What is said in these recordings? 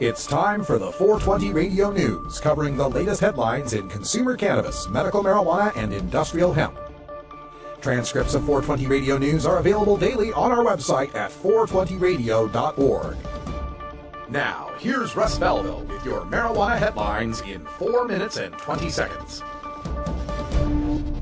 It's time for the 420 Radio News, covering the latest headlines in consumer cannabis, medical marijuana, and industrial hemp. Transcripts of 420 Radio News are available daily on our website at 420radio.org. Now, here's Russ Belville with your marijuana headlines in 4 minutes and 20 seconds.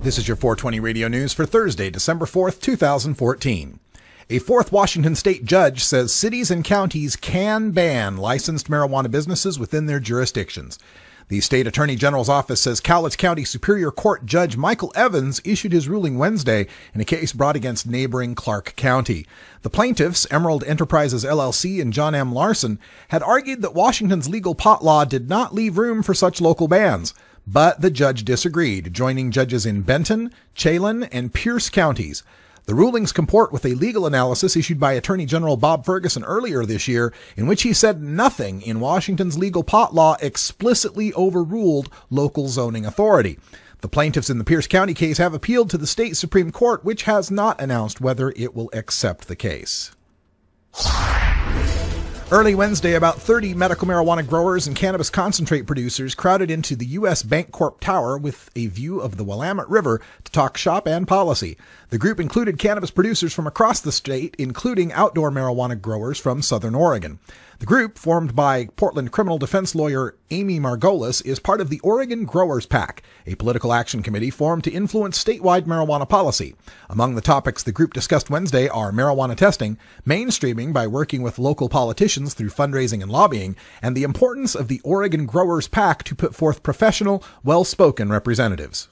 This is your 420 Radio News for Thursday, December 4th, 2014. A fourth Washington state judge says cities and counties can ban licensed marijuana businesses within their jurisdictions. The state attorney general's office says Cowlitz County Superior Court Judge Michael Evans issued his ruling Wednesday in a case brought against neighboring Clark County. The plaintiffs, Emerald Enterprises LLC and John M. Larson, had argued that Washington's legal pot law did not leave room for such local bans. But the judge disagreed, joining judges in Benton, Chelan, and Pierce counties. The rulings comport with a legal analysis issued by Attorney General Bob Ferguson earlier this year, in which he said nothing in Washington's legal pot law explicitly overruled local zoning authority. The plaintiffs in the Pierce County case have appealed to the state Supreme Court, which has not announced whether it will accept the case. Early Wednesday, about 30 medical marijuana growers and cannabis concentrate producers crowded into the U.S. Bancorp Tower with a view of the Willamette River to talk shop and policy. The group included cannabis producers from across the state, including outdoor marijuana growers from Southern Oregon. The group, formed by Portland criminal defense lawyer Amy Margolis, is part of the Oregon Growers PAC, a political action committee formed to influence statewide marijuana policy. Among the topics the group discussed Wednesday are marijuana testing, mainstreaming by working with local politicians through fundraising and lobbying, and the importance of the Oregon Growers PAC to put forth professional, well-spoken representatives.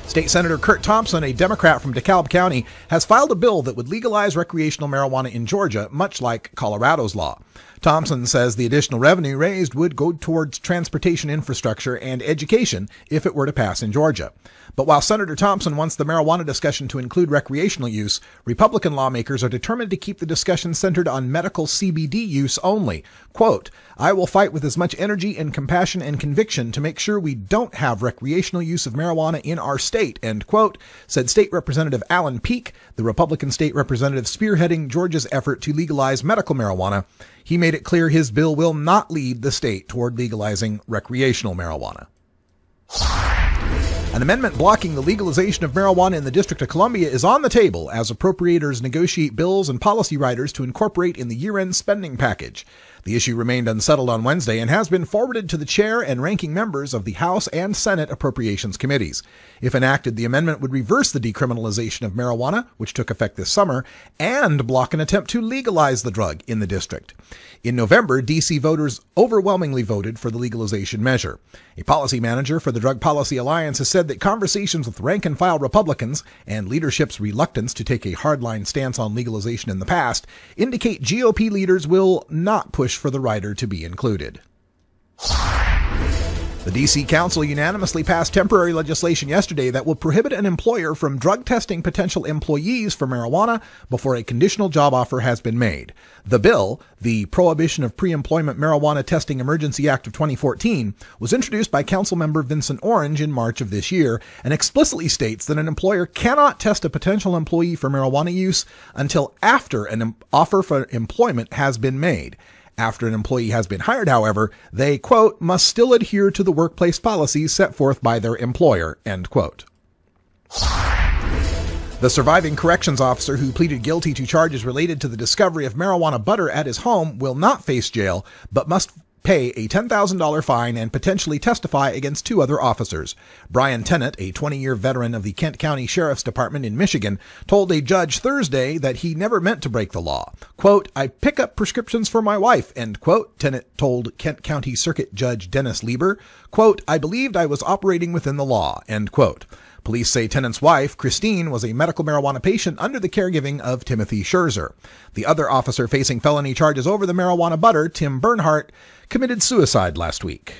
State Senator Curt Thompson, a Democrat from DeKalb County, has filed a bill that would legalize recreational marijuana in Georgia, much like Colorado's law. Thompson says the additional revenue raised would go towards transportation infrastructure and education if it were to pass in Georgia. But while Senator Thompson wants the marijuana discussion to include recreational use, Republican lawmakers are determined to keep the discussion centered on medical CBD use only. Quote, "I will fight with as much energy and compassion and conviction to make sure we don't have recreational use of marijuana in our state," end quote, said State Representative Alan Peake, the Republican state representative spearheading Georgia's effort to legalize medical marijuana. He made it clear his bill will not lead the state toward legalizing recreational marijuana. An amendment blocking the legalization of marijuana in the District of Columbia is on the table as appropriators negotiate bills and policy riders to incorporate in the year-end spending package. The issue remained unsettled on Wednesday and has been forwarded to the chair and ranking members of the House and Senate Appropriations Committees. If enacted, the amendment would reverse the decriminalization of marijuana, which took effect this summer, and block an attempt to legalize the drug in the district. In November, D.C. voters overwhelmingly voted for the legalization measure. A policy manager for the Drug Policy Alliance has said that conversations with rank-and-file Republicans and leadership's reluctance to take a hardline stance on legalization in the past indicate GOP leaders will not push for the rider to be included. The D.C. Council unanimously passed temporary legislation yesterday that will prohibit an employer from drug testing potential employees for marijuana before a conditional job offer has been made. The bill, the Prohibition of Pre-Employment Marijuana Testing Emergency Act of 2014, was introduced by Councilmember Vincent Orange in March of this year and explicitly states that an employer cannot test a potential employee for marijuana use until after an offer for employment has been made. After an employee has been hired, however, they, quote, must still adhere to the workplace policies set forth by their employer, end quote. The surviving corrections officer who pleaded guilty to charges related to the discovery of marijuana butter at his home will not face jail, but must pay a $10,000 fine and potentially testify against two other officers. Brian Tennant, a 20-year veteran of the Kent County Sheriff's Department in Michigan, told a judge Thursday that he never meant to break the law. Quote, "I pick up prescriptions for my wife," end quote, Tennant told Kent County Circuit Judge Dennis Lieber. Quote, "I believed I was operating within the law," end quote. Police say Tennant's wife, Christine, was a medical marijuana patient under the caregiving of Timothy Scherzer. The other officer facing felony charges over the marijuana butter, Tim Bernhardt, committed suicide last week.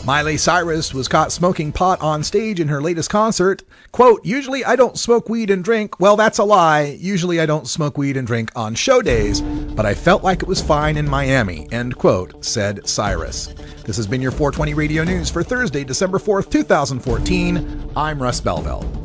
Miley Cyrus was caught smoking pot on stage in her latest concert. Quote, "Usually I don't smoke weed and drink." Well, that's a lie. Usually I don't smoke weed and drink on show days, but I felt like it was fine in Miami, end quote, said Cyrus. This has been your 420 Radio News for Thursday, December 4th, 2014. I'm Russ Belville.